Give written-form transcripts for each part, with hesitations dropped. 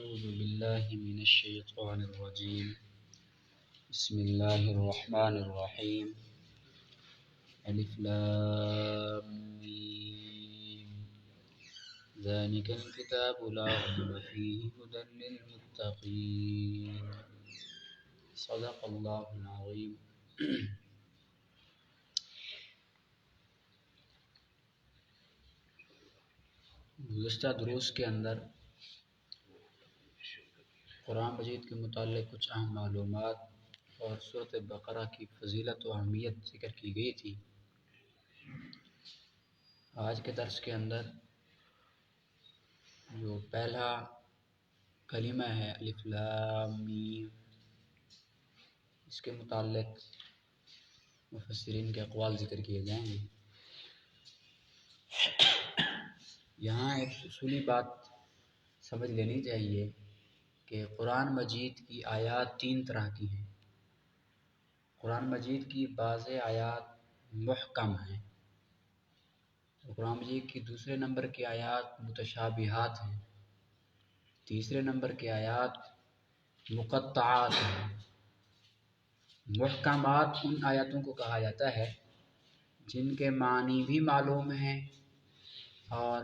أعوذ بالله من الشيطان الرجيم. بسم الله الرحمن الرحيم. ألف لام ميم. ذلك الكتاب لا ريب فيه هدى للمتقين. صدق الله العظيم. گزشتہ دروس کے اندر قرآن مجید کے متعلق کچھ اہم معلومات اور سورۃ بقرہ کی فضیلت و اہمیت ذکر کی گئی تھی۔ آج کے درس کے اندر جو پہلا کلمہ ہے الف لام میم، اس کے متعلق مفسرین کے اقوال ذکر کیے جائیں گے۔ یہاں ایک اصولی بات سمجھ لینی چاہیے کہ قرآن مجید کی آیات تین طرح کی ہیں۔ قرآن مجید کی بعض آیات محکم ہیں، قرآن مجید کی دوسرے نمبر کی آیات متشابہات ہیں، تیسرے نمبر کی آیات مقطعات ہیں۔ محکمات ان آیاتوں کو کہا جاتا ہے جن کے معنی بھی معلوم ہیں اور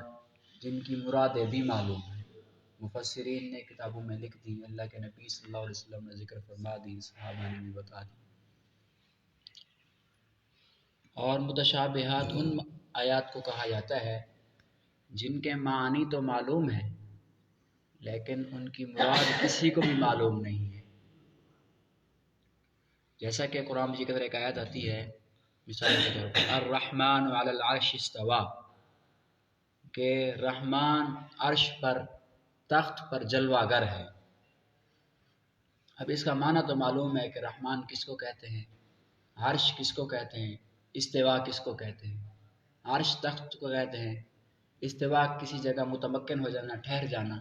جن کی مرادیں بھی معلوم ہیں۔ مفسرین نے کتابوں میں لکھ دی، اللہ کے نبی صلی اللہ علیہ وسلم نے ذکر فرما دی، صحابہ نے بھی بتا دی۔ اور متشابہات ان آیات کو کہا جاتا ہے جن کے معنی تو معلوم ہیں لیکن ان کی مراد کسی کو بھی معلوم نہیں ہے۔ جیسا کہ قرآن مجید کے اندر ایک آیت آتی ہے مثال کے طور پر الرحمن علی العرش استویٰ، کہ رحمان عرش پر تخت پر جلوہ گر ہے۔ اب اس کا معنی تو معلوم ہے کہ رحمان کس کو کہتے ہیں، عرش کس کو کہتے ہیں، استوا کس کو کہتے ہیں۔ عرش تخت کو کہتے ہیں، استوا کسی جگہ متمکن ہو جانا، ٹھہر جانا،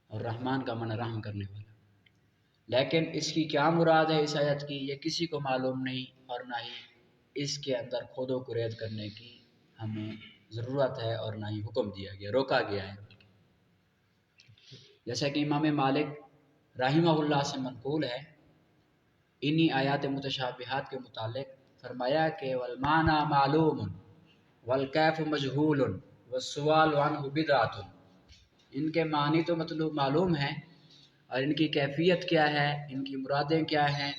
اور رحمان کا معنی رحم کرنے والا۔ لیکن اس کی کیا مراد ہے اس آیت کی، یہ کسی کو معلوم نہیں، اور نہ ہی اس کے اندر کھود و کرید کرنے کی ہمیں ضرورت ہے اور نہ ہی حکم دیا گیا، روکا گیا ہے۔ جیسا کہ امام مالک رحمہ اللہ سے منقول ہے، انہی آیات متشابہات کے متعلق فرمایا کہ والمعنی معلوم والکیف مجہول والسؤال عنہ بدعۃ، ان کے معنی تو مطلوب معلوم ہیں اور ان کی کیفیت کیا ہے، ان کی مرادیں کیا ہیں،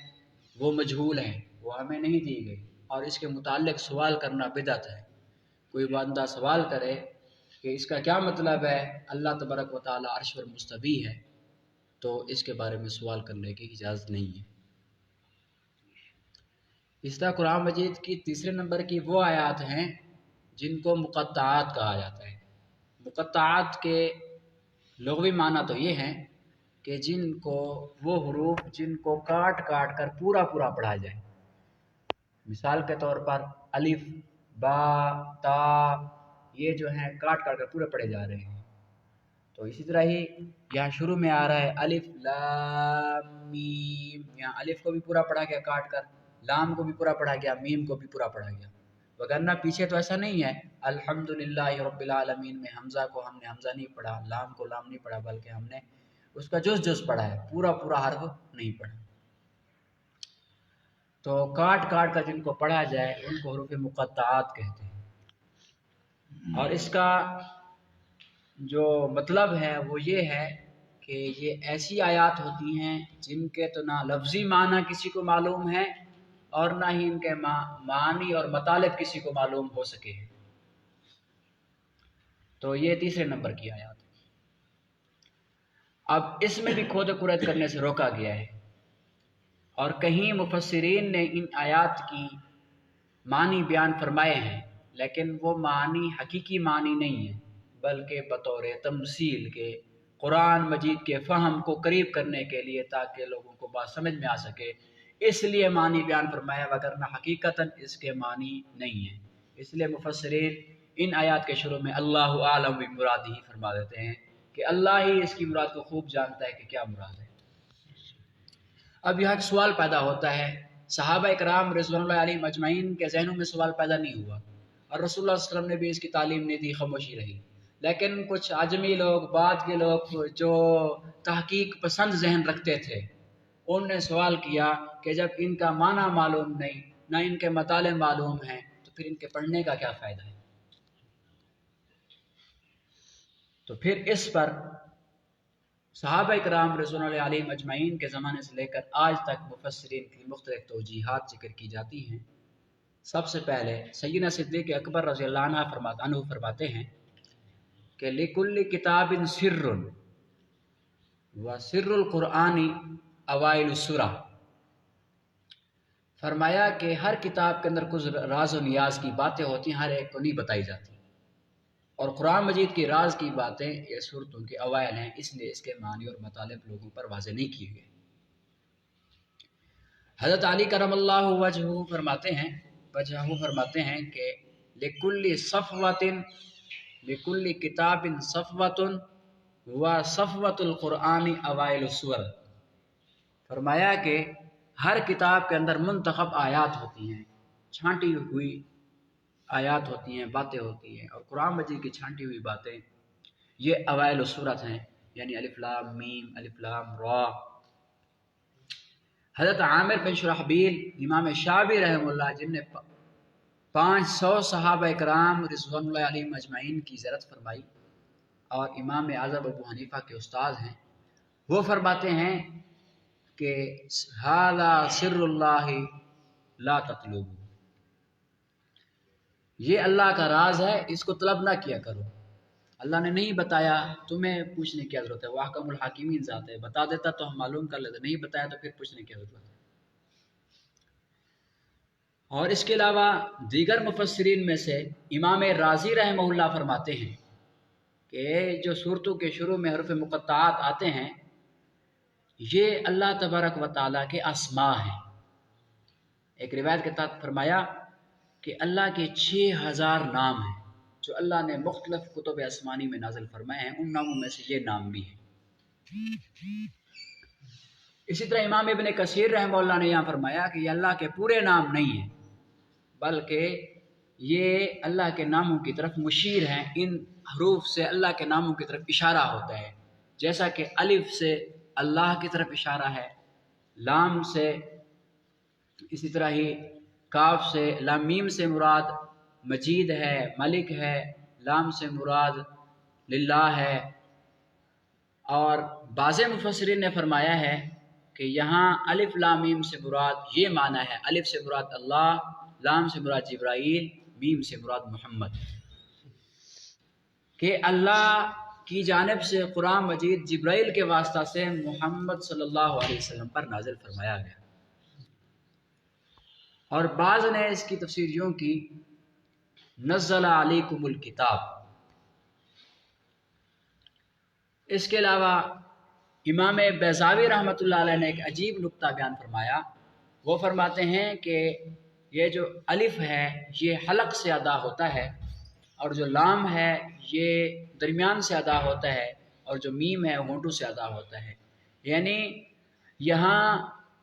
وہ مجہول ہیں، وہ ہمیں نہیں دی گئی، اور اس کے متعلق سوال کرنا بدعت ہے۔ کوئی بندہ سوال کرے کہ اس کا کیا مطلب ہے، اللہ تبارک و تعالی عرش پر مستوی ہے، تو اس کے بارے میں سوال کرنے کی اجازت نہیں ہے۔ اس طرح قرآن مجید کی تیسرے نمبر کی وہ آیات ہیں جن کو مقطعات کہا جاتا ہے۔ مقطعات کے لغوی معنی تو یہ ہیں کہ جن کو وہ حروف جن کو کاٹ کاٹ کر پورا پورا پڑھا جائے۔ مثال کے طور پر الف، با، تا، یہ جو ہیں کاٹ کاٹ کر پورے پڑھے جا رہے ہیں۔ تو اسی طرح ہی یہاں شروع میں آ رہا ہے الف لام میم، یہاں الف کو بھی پورا پڑھا گیا کاٹ کر، لام کو بھی پورا پڑھا گیا، میم کو بھی پورا پڑھا گیا۔ وگرنہ پیچھے تو ایسا نہیں ہے، الحمدللہ رب العالمین میں حمزہ کو ہم نے حمزہ نہیں پڑھا، لام کو لام نہیں پڑھا، بلکہ ہم نے اس کا جز پڑھا ہے، پورا پورا حرف نہیں پڑھا۔ تو کاٹ کاٹ کر جن کو پڑھا جائے ان کو حروف مقطعات کہتے ہیں۔ اور اس کا جو مطلب ہے وہ یہ ہے کہ یہ ایسی آیات ہوتی ہیں جن کے تو نہ لفظی معنی کسی کو معلوم ہے اور نہ ہی ان کے معنی اور مطالب کسی کو معلوم ہو سکے۔ تو یہ تیسرے نمبر کی آیات ہے۔ اب اس میں بھی کھود و کرید کرنے سے روکا گیا ہے، اور کہیں مفسرین نے ان آیات کی معنی بیان فرمائے ہیں لیکن وہ معنی حقیقی معنی نہیں ہیں، بلکہ بطور تمثیل کے قرآن مجید کے فہم کو قریب کرنے کے لیے، تاکہ لوگوں کو بات سمجھ میں آ سکے، اس لیے معنی بیان فرمایا، وگرنہ حقیقتاً اس کے معنی نہیں ہیں۔ اس لیے مفسرین ان آیات کے شروع میں اللہ اعلم بمرادہ فرما دیتے ہیں کہ اللہ ہی اس کی مراد کو خوب جانتا ہے کہ کیا مراد ہے۔ اب یہاں ایک سوال پیدا ہوتا ہے، صحابہ اکرام رضوان اللہ علیہم اجمعین کے ذہنوں میں سوال پیدا نہیں ہوا، اور رسول اللہ صلی اللہ علیہ وسلم نے بھی اس کی تعلیم نہیں دی، خاموشی رہی، لیکن کچھ عجمی لوگ، بعد کے لوگ جو تحقیق پسند ذہن رکھتے تھے، انہوں نے سوال کیا کہ جب ان کا معنی معلوم نہیں، نہ ان کے مطالب معلوم ہیں، تو پھر ان کے پڑھنے کا کیا فائدہ ہے؟ تو پھر اس پر صحابہ کرام رضوان اللہ علیہم اجمعین کے زمانے سے لے کر آج تک مفسرین کی مختلف توجیحات ذکر کی جاتی ہیں۔ سب سے پہلے سیدنا صدیق اکبر رضی اللہ عنہ فرماتے ہیں کہ لِكُلِّ کتاب سر وسر القرآن اوائل السورہ، فرمایا کہ ہر کتاب کے اندر کچھ راز و نیاز کی باتیں ہوتی ہیں، ہر ایک کو نہیں بتائی جاتی، اور قرآن مجید کی راز کی باتیں یہ صورتوں کے اوائل ہیں، اس لیے اس کے معنی اور مطالب لوگوں پر واضح نہیں کیے گئے۔ حضرت علی کرم اللہ وجہہ فرماتے ہیں کہ لِكُلِّ صفوة لِكُلِّ کتاب صفوة وصفوة القرآن اوائل السور، فرمایا کہ ہر کتاب کے اندر منتخب آیات ہوتی ہیں، چھانٹی ہوئی آیات ہوتی ہیں، باتیں ہوتی ہیں، اور قرآن مجید کی چھانٹی ہوئی باتیں یہ اوائل السورت ہیں، یعنی الف لام میم، الف لام را۔ حضرت عامر بن شرحبیل امام شعبی رحمہ اللہ، جن نے 500 صحابہ کرام رضوان اللہ علیہم اجمعین کی زیارت فرمائی اور امام اعظم ابو حنیفہ کے استاد ہیں، وہ فرماتے ہیں کہ ھذا سر اللہ لا تطلبوا، یہ اللہ کا راز ہے، اس کو طلب نہ کیا کرو، اللہ نے نہیں بتایا، تمہیں پوچھنے کی ضرورت ہے، وہ احکم الحاکمین ذات ہے، بتا دیتا تو ہم معلوم کر لیتے، نہیں بتایا تو پھر پوچھنے کی ضرورت ہے۔ اور اس کے علاوہ دیگر مفسرین میں سے امام رازی رحمہ اللہ فرماتے ہیں کہ جو صورتوں کے شروع میں حروف مقطعات آتے ہیں یہ اللہ تبارک و تعالیٰ کے اسماء ہیں۔ ایک روایت کے تحت فرمایا کہ اللہ کے 6000 نام ہیں جو اللہ نے مختلف کتب آسمانی میں نازل فرمائے ہیں، ان ناموں میں سے یہ نام بھی ہیں۔ اسی طرح امام ابن کثیر رحمہ اللہ نے یہاں فرمایا کہ یہ اللہ کے پورے نام نہیں ہیں، بلکہ یہ اللہ کے ناموں کی طرف مشیر ہیں، ان حروف سے اللہ کے ناموں کی طرف اشارہ ہوتا ہے، جیسا کہ الف سے اللہ کی طرف اشارہ ہے، لام سے، اسی طرح ہی کاف سے، لام میم سے مراد مجید ہے، ملک ہے، لام سے مراد للہ ہے۔ اور بعض مفسرین نے فرمایا ہے کہ یہاں الف لام میم سے مراد یہ معنی ہے، الف سے مراد اللہ، لام سے مراد جبرائیل، میم سے مراد محمد، کہ اللہ کی جانب سے قرآن مجید جبرائیل کے واسطہ سے محمد صلی اللہ علیہ وسلم پر نازل فرمایا گیا۔ اور بعض نے اس کی تفسیر یوں کی، نزل علیکم الکتاب۔ اس کے علاوہ امام بیضاوی رحمۃ اللہ علیہ نے ایک عجیب نکتہ بیان فرمایا، وہ فرماتے ہیں کہ یہ جو الف ہے یہ حلق سے ادا ہوتا ہے، اور جو لام ہے یہ درمیان سے ادا ہوتا ہے، اور جو میم ہے ہونٹوں سے ادا ہوتا ہے، یعنی یہاں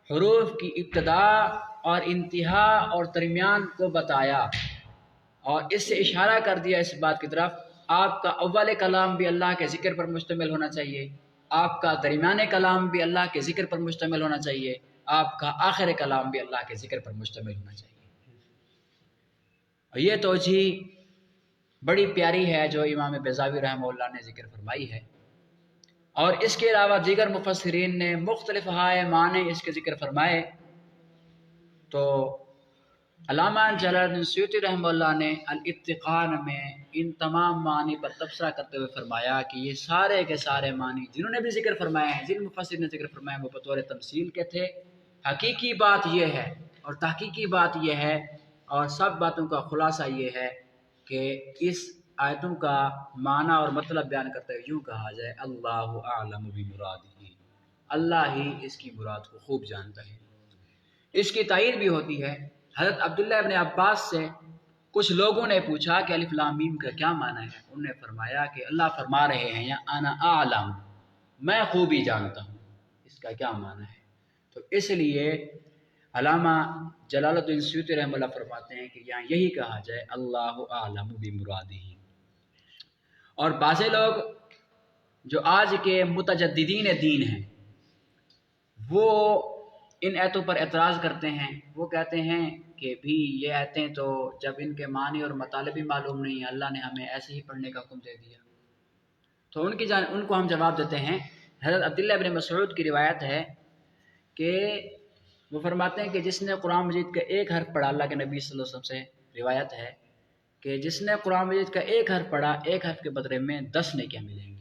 حروف کی ابتدا اور انتہا اور درمیان کو بتایا، اور اس سے اشارہ کر دیا اس بات کی طرف آپ کا اول کلام بھی اللہ کے ذکر پر مشتمل ہونا چاہیے، آپ کا درمیان کلام بھی اللہ کے ذکر پر مشتمل ہونا چاہیے، آپ کا آخر کلام بھی اللہ کے ذکر پر مشتمل ہونا چاہیے۔ اور یہ توجیہ بڑی پیاری ہے جو امام بیضاوی رحمہ اللہ نے ذکر فرمائی ہے، اور اس کے علاوہ دیگر مفسرین نے مختلف معنی اس کے ذکر فرمائے۔ تو علامہ جلال الدین سیوطی رحمہ اللہ نے الاتقان میں ان تمام معنی پر تبصرہ کرتے ہوئے فرمایا کہ یہ سارے کے سارے معنی جنہوں نے بھی ذکر فرمائے ہیں، جن مفسر نے ذکر فرمائے وہ بطور تمثیل کے تھے، حقیقی بات یہ ہے اور تحقیقی بات یہ ہے اور سب باتوں کا خلاصہ یہ ہے کہ اس آیتوں کا معنی اور مطلب بیان کرتے ہوئے یوں کہا جائے، اللہ اعلم بمرادہ، اللہ ہی اس کی مراد کو خوب جانتا ہے۔ اس کی تائید بھی ہوتی ہے، حضرت عبداللہ ابن عباس سے کچھ لوگوں نے پوچھا کہ الف لام میم کا کیا معنی ہے، انہوں نے فرمایا کہ اللہ فرما رہے ہیں یا انا اعلم، میں خوبی جانتا ہوں اس کا کیا معنی ہے۔ تو اس لیے علامہ جلال الدین سیوطی رحمہ اللہ فرماتے ہیں کہ یہاں یہی کہا جائے، اللہ اعلم بمرادہ۔ اور بعض لوگ جو آج کے متجددین دین ہیں وہ ان آیتوں پر اعتراض کرتے ہیں. وہ کہتے ہیں کہ بھی یہ آیتیں تو جب ان کے معنی اور مطالب ہی معلوم نہیں ہیں، اللہ نے ہمیں ایسے ہی پڑھنے کا حکم دے دیا. تو ان کو ہم جواب دیتے ہیں. حضرت عبداللہ ابن مسعود کی روایت ہے کہ وہ فرماتے ہیں کہ جس نے قرآن مجید کا ایک حرف پڑھا، اللہ کے نبی صلی اللہ علیہ وسلم سے روایت ہے کہ جس نے قرآن مجید کا ایک حرف پڑھا، ایک حرف کے بدلے میں 10 نیکیاں ملیں گی.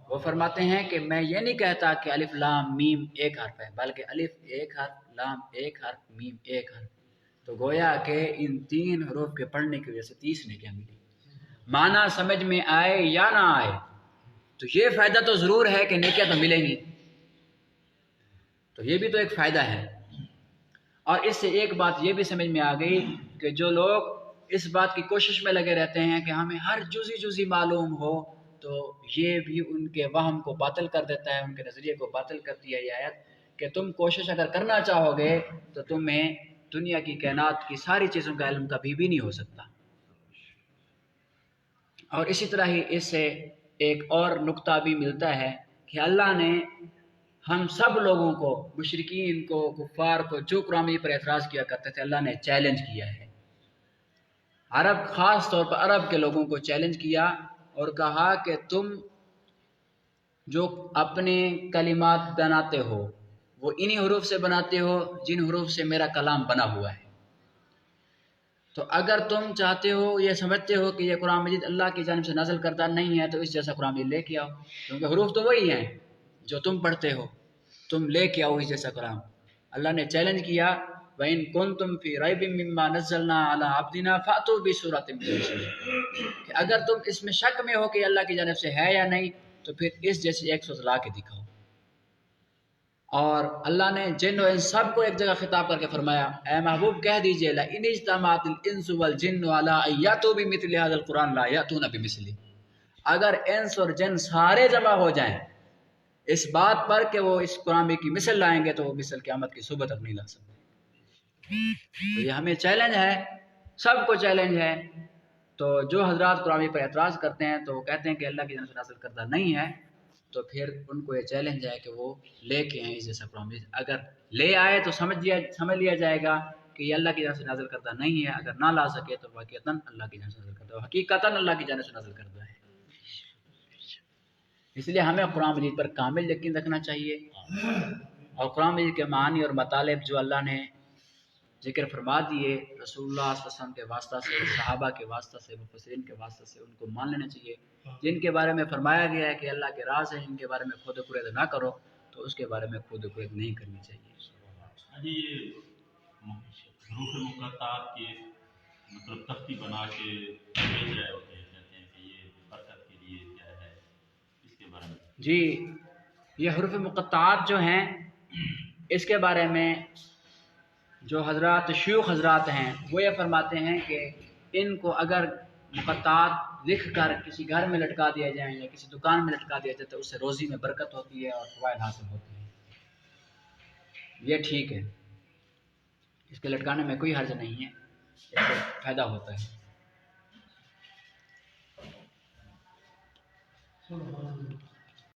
وہ فرماتے ہیں کہ میں یہ نہیں کہتا کہ الف لام میم ایک حرف ہے، بلکہ الف ایک حرف، لام ایک حرف، میم ایک حرف. تو گویا کہ ان 3 حروف کے پڑھنے کی وجہ سے 30 نیکیاں ملی. معنی سمجھ میں آئے یا نہ آئے تو یہ فائدہ تو ضرور ہے کہ نیکیاں تو ملیں گی. تو یہ بھی تو ایک فائدہ ہے. اور اس سے ایک بات یہ بھی سمجھ میں آ گئی کہ جو لوگ اس بات کی کوشش میں لگے رہتے ہیں کہ ہمیں ہر جزی معلوم ہو، تو یہ بھی ان کے وہم کو باطل کر دیتا ہے، ان کے نظریے کو باطل کرتی ہے یہ آیت کہ تم کوشش اگر کرنا چاہو گے تو تمہیں دنیا کی کائنات کی ساری چیزوں کا علم کبھی بھی نہیں ہو سکتا. اور اسی طرح ہی اس سے ایک اور نقطہ بھی ملتا ہے کہ اللہ نے ہم سب لوگوں کو، مشرکین کو، کفار کو، جو قرآن پر اعتراض کیا کرتے تھے، اللہ نے چیلنج کیا ہے. عرب، خاص طور پر عرب کے لوگوں کو چیلنج کیا اور کہا کہ تم جو اپنے کلمات بناتے ہو وہ انہی حروف سے بناتے ہو جن حروف سے میرا کلام بنا ہوا ہے. تو اگر تم چاہتے ہو، یہ سمجھتے ہو کہ یہ قرآن مجید اللہ کی جانب سے نازل کردہ نہیں ہے، تو اس جیسا قرآن مجید لے کے آؤ، کیونکہ حروف تو وہی ہیں جو تم پڑھتے ہو، تم لے کے آؤ اس جیسا قرآن. اللہ نے چیلنج کیا وَإِن كُنتُمْ فِي رَيْبٍ مِّمَّا نَزَّلْنَا عَلَىٰ عَبْدِنَا فَأْتُوا بِسُورَةٍ مِّن مِّثْلِهِ، کہ اگر تم اس میں شک میں ہو کہ یہ اللہ کی جانب سے ہے یا نہیں تو پھر اس جیسی ایک سورت لا کے دکھاؤ. اور اللہ نے جن و انس سب کو ایک جگہ خطاب کر کے فرمایا، اے محبوب کہہ دیجئے لَإِنِ اجْتَمَعَتِ الْإِنسُ وَالْجِنُّ عَلَىٰ أَن يَأْتُوا بِمِثْلِ هَٰذَا الْقُرْآنِ لَا يَأْتُونَ بِمِثْلِهِ، اگر انس اور جن سارے جمع ہو جائیں اس بات پر کہ وہ اس قرآن کی مثل لائیں گے تو وہ مثل قیامت کی صبح تک نہیں لا سکتے. تو یہ ہمیں چیلنج ہے، سب کو چیلنج ہے. تو جو حضرات قرآن پر اعتراض کرتے ہیں تو وہ کہتے ہیں کہ اللہ کی جانب سے نازل کردہ نہیں ہے، تو پھر ان کو یہ چیلنج ہے کہ وہ لے کے آئیں اس جیسا قرآن. اگر لے آئے تو سمجھ لیا جائے گا کہ یہ اللہ کی جانب سے نازل کردہ نہیں ہے، اگر نہ لا سکے تو واقعتاً اللہ کی جانب سے نازل کردہ ہے، حقیقتاً اللہ کی جانب سے نازل کردہ ہے. اس لیے ہمیں قرآن مجید پر کامل یقین رکھنا چاہیے، اور قرآن مجید کے معنی اور مطالب جو اللہ نے ذکر فرما دیے رسول اللہ صلی اللہ علیہ وسلم کے واسطہ سے، صحابہ کے واسطہ سے، مفسرین کے واسطہ سے، ان کو مان لینا چاہیے. جن کے بارے میں فرمایا گیا ہے کہ اللہ کے راز ہیں، ان کے بارے میں خود قرید نہ کرو، تو اس کے بارے میں خود قرید نہیں کرنی چاہیے. یہ حروف مقطعات کی مطلب تختی بنا کے بھیج رہے ہوتے ہیں، کہتے ہیں کہ یہ برکت کے لیے کیا ہے، اس کے بارے میں. جی، یہ حروف مقطعات جو ہیں اس کے بارے میں جو حضرات شیوخ حضرات ہیں وہ یہ فرماتے ہیں کہ ان کو اگر مقطعات لکھ کر کسی گھر میں لٹکا دیا جائیں یا کسی دکان میں لٹکا دیا جائے تو اس سے روزی میں برکت ہوتی ہے اور فوائد حاصل ہوتے ہیں. یہ ٹھیک ہے، اس کے لٹکانے میں کوئی حرج نہیں ہے، اس سے فائدہ ہوتا ہے.